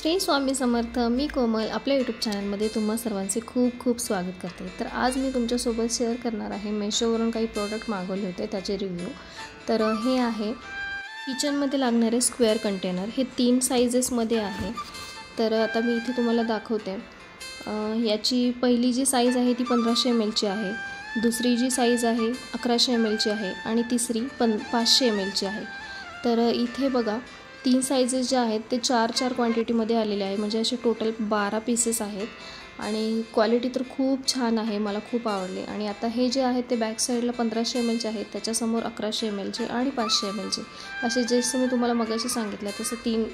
श्री स्वामी समर्थ. मी कोमल आपल्या यूट्यूब चॅनलमध्ये तुम्हा सर्वांचे खूप खूप स्वागत करते. तर आज मी तुमच्यासोबत शेअर करणार आहे मेशोवरून काही प्रोडक्ट मागवले होते त्याचे रिव्ह्यू. तर हे आहे किचनमध्ये लागणारे स्क्वेअर कंटेनर. हे 3 साइजेसमध्ये आहे. तर आता मी इथे तुम्हाला दाखवते. याची पहिली जी साईज आहे ती 1500 ml ची आहे, दुसरी जी साईज आहे 1100 ml ची आहे आणि तिसरी 500 ml ची आहे. तर इथे बघा 3 साइजेस जे आहेत ते 4 क्वांटिटीमध्ये आलेले आहे. म्हणजे असे टोटल 12 पीसेस आहेत आणि क्वालिटी तर खूप छान आहे, मला खूप आवडले. आणि आता हे जे आहेत ते बॅक साईडला 1500 ml चे आहेत, त्याच्यासमोर 1100 ml चे आणि 500 ml चे असे जसं मी तुम्हाला मगाशी सांगितलं तसं 3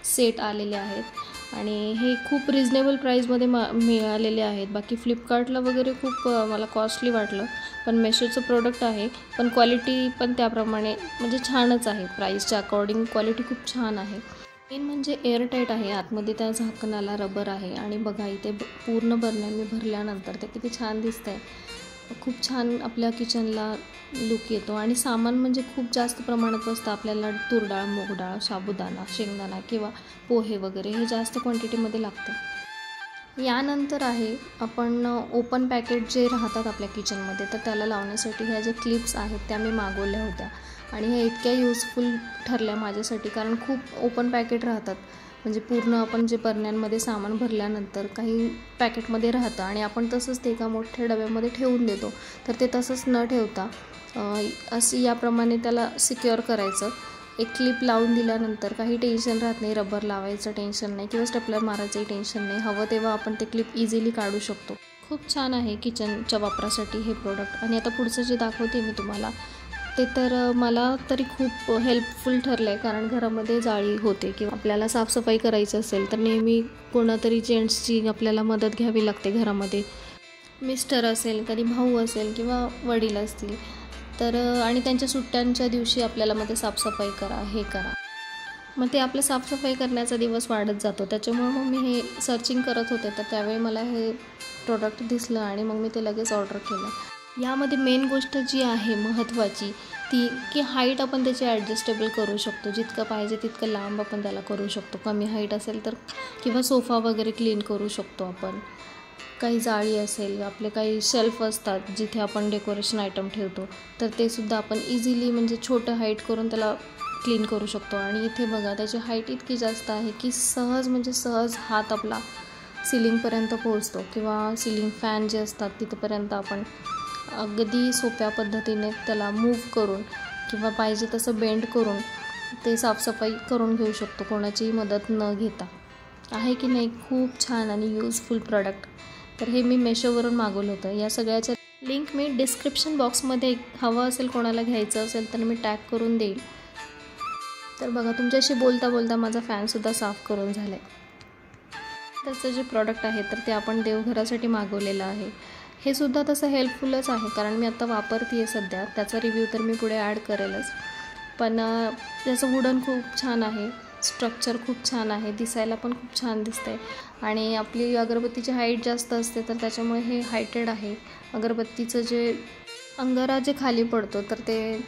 सेट आलेले आहेत आणि हे खूप रिजनेबल प्राईसमध्ये मिळालेले आहेत. बाकी फ्लिपकार्टला वगैरे खूप मला कॉस्टली वाटलं, पण मेशोचं प्रोडक्ट आहे, पण क्वालिटी पण त्याप्रमाणे म्हणजे छानच आहे. प्राईसच्या अकॉर्डिंग क्वालिटी खूप छान आहे. मेन म्हणजे एअरटाईट आहे. आतमध्ये त्या झाकणाला रबर आहे आणि बघा इथे पूर्ण बरण्यांनी भरल्यानंतर ते किती छान दिसतं आहे. खूप छान आपल्या किचनला लुक येतो आणि सामान म्हणजे खूप जास्त प्रमाणात बसतं. आपल्याला तूर डाळ, मूग डाळ, साबुदाणा, शेंगदाणा किंवा पोहे वगैरे हे जास्त क्वांटिटीमध्ये लागतं. यानंतर आहे आपण ओपन पॅकेट जे राहतात आपल्या किचनमध्ये, तर त्याला लावण्यासाठी ह्या ज्या क्लिप्स आहेत त्या मी मागवल्या होत्या आणि ह्या इतक्या यूजफुल ठरल्या माझ्यासाठी. कारण खूप ओपन पॅकेट राहतात, म्हणजे पूर्ण आपण जे बरण्यांमध्ये सामान भरल्यानंतर काही पॅकेटमध्ये राहतं आणि आपण तसंच ते एका मोठ्या डब्यामध्ये ठेवून देतो. तर ते तसंच न ठेवता असं याप्रमाणे त्याला सिक्युअर करायचं. एक क्लिप लावून दिल्यानंतर काही टेन्शन राहत नाही, रबर लावायचं टेन्शन नाही किंवा स्टेपलर मारायचंही टेन्शन नाही. हवं तेव्हा आपण ते क्लिप इझिली काढू शकतो. खूप छान आहे किचनच्या वापरासाठी हे प्रोडक्ट. आणि आता पुढचं जे दाखवते मी तुम्हाला ते तर मला तरी खूप हेल्पफुल ठरलं आहे. कारण घरामध्ये जाळी होते किंवा आपल्याला साफसफाई करायची असेल तर नेहमी कोणातरी जेंट्सची आपल्याला मदत घ्यावी लागते घरामध्ये. मिस्टर असेल, कधी भाऊ असेल किंवा वडील असतील तर आणि त्यांच्या सुट्ट्यांच्या दिवशी आपल्याला मग ते साफसफाई करा, हे करा, मग ते आपलं साफसफाई करण्याचा दिवस वाढत जातो. त्याच्यामुळं मग मी हे सर्चिंग करत होते, तर त्यावेळी मला हे प्रोडक्ट दिसलं आणि मग मी ते लगेच ऑर्डर केलं. यामध्ये मेन गोष्ट जी आहे महत्त्वाची ती की हाईट आपण त्याची ॲडजस्टेबल करू शकतो. जितकं पाहिजे तितकं लांब आपण त्याला करू शकतो. कमी हाईट असेल तर किंवा सोफा वगैरे क्लीन करू शकतो आपण. काही जाळी असेल, आपले काही शेल्फ असतात जिथे आपण डेकोरेशन आयटम ठेवतो, तर ते सुद्धा आपण इझिली म्हणजे छोटं हाईट करून त्याला क्लीन करू शकतो. आणि इथे बघा त्याची हाईट इतकी जास्त आहे की सहज म्हणजे सहज हात आपला सिलिंगपर्यंत पोहोचतो किंवा सिलिंग फॅन जे असतात तिथपर्यंत आपण अगदी सोप्या पद्धतीने त्याला मूव्ह करून किंवा पाहिजे तसं बेंड करून ते साफसफाई करून घेऊ शकतो, कोणाचीही मदत न घेता. आहे की नाही खूप छान आणि यूजफुल प्रोडक्ट. तर हे मी मेशोवरून मागवलं होतं. या सगळ्याच्या लिंक मी डिस्क्रिप्शन बॉक्समध्ये हवं असेल कोणाला घ्यायचं असेल तर मी टॅग करून देईल. तर बघा तुमच्याशी बोलता बोलता माझा फॅनसुद्धा साफ करून झाला आहे. त्याचं जे प्रॉडक्ट आहे तर ते आपण देवघरासाठी मागवलेलं आहे. हे सुद्धा तसं हेल्पफुलच आहे कारण मी आत्ता वापरते आहे सध्या. त्याचा रिव्ह्यू तर मी पुढे ॲड करेलच. पण त्याचं वुडन खूप छान आहे, स्ट्रक्चर खूप छान आहे, दिसायला पण खूप छान दिसते. आणि आपली अगरबत्तीची हाईट जास्त असते तर त्याच्यामुळे हे हायटेड आहे. अगरबत्तीचं जे अंगारा जे खाली पडतो तर ते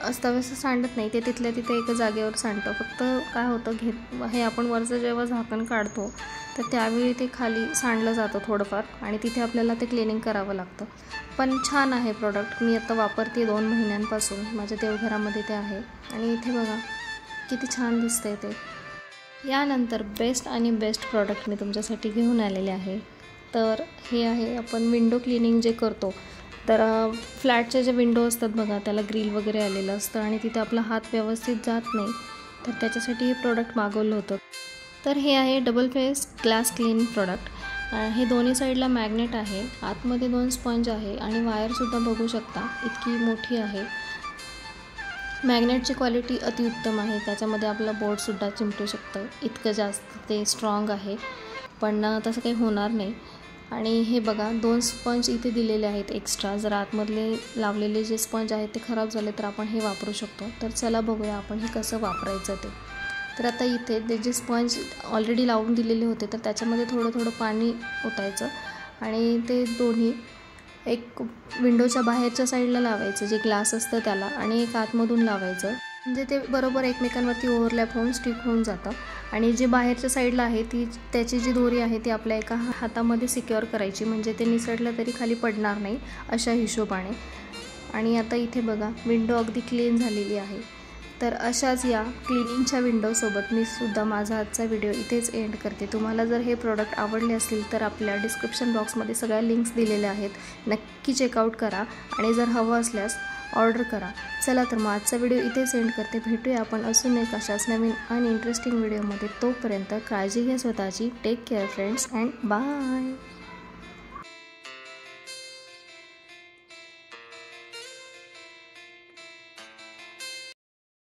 अस्ताव्यस्त सांडत नाही, ते तिथल्या तिथे एका जागेवर सांडतं. फक्त काय होतं हे आपण वरचं जेव्हा झाकण काढतो तर त्यावेळी ते खाली सांडलं जातं थोडंफार आणि तिथे आपल्याला ते क्लिनिंग करावं लागतं. पण छान आहे प्रोडक्ट. मी आता वापरते 2 महिन्यांपासून. माझ्या देवघरामध्ये ते आहे आणि इथे बघा किती छान दिसतंय ते. यानंतर बेस्ट आणि बेस्ट प्रोडक्ट मी तुमच्यासाठी घेऊन आलेले आहे. तर हे आहे आपण विंडो क्लिनिंग जे करतो, तर फ्लॅटच्या ज्या विंडो असतात बघा त्याला ग्रिल वगैरे आलेलं असतं आणि तिथे आपला हात व्यवस्थित जात नाही, तर त्याच्यासाठी हे प्रोडक्ट मागवलं होतं. तर हे आहे double face glass clean product. हे दोन्ही साईडला मॅग्नेट आहे, आतमध्ये 2 स्पंज आहे आणि वायरसुद्धा बघू शकता इतकी मोठी आहे. मॅग्नेटची क्वालिटी अतिउत्तम आहे. त्याच्यामध्ये आपलं बोर्डसुद्धा चिमटू शकतं, इतकं जास्त ते स्ट्रॉंग आहे. पण तसं काही होणार नाही. आणि हे बघा 2 स्पंज इथे दिलेले आहेत एक्स्ट्रा. जर आतमधले लावलेले जे स्पंज आहेत ते खराब झाले तर आपण हे वापरू शकतो. तर चला बघूया आपण हे कसं वापरायचं ते. तर आता इथे ते जे स्पंज ऑलरेडी लावून दिलेले होते तर त्याच्यामध्ये थोडं थोडं पाणी ओतायचं आणि ते दोन्ही एक विंडोच्या बाहेरच्या साईडला लावायचं जे ग्लास असतं त्याला आणि एक आतमधून लावायचं. म्हणजे ते बरोबर एकमेकांवरती ओव्हरलॅप होऊन स्टिक होऊन जातं. आणि जे बाहेरच्या साईडला आहे त्याची जी दोरी आहे ती आपल्या एका हातामध्ये सिक्युअर करायची, म्हणजे ते निसटलं तरी खाली पडणार नाही अशा हिशोबाने. आणि आता इथे बघा विंडो अगदी क्लीन झालेली आहे. तर अशाच या क्लिनिंगच्या विंडोसोबत मी सुद्धा माझा आजचा व्हिडिओ इथेच एंड करते. तुम्हाला जर हे प्रोडक्ट आवडले असतील तर आपल्या डिस्क्रिप्शन बॉक्समध्ये सगळ्या लिंक्स दिलेल्या आहेत, नक्की चेकआउट करा आणि जर हवं असल्यास ऑर्डर करा. चला तर मग आजचा व्हिडिओ इथेच एंड करते. भेटूया आपण अजून एक अशाच नवीन आणि इंटरेस्टिंग व्हिडिओमध्ये. तोपर्यंत काळजी घ्या स्वतःची. Take care friends and bye.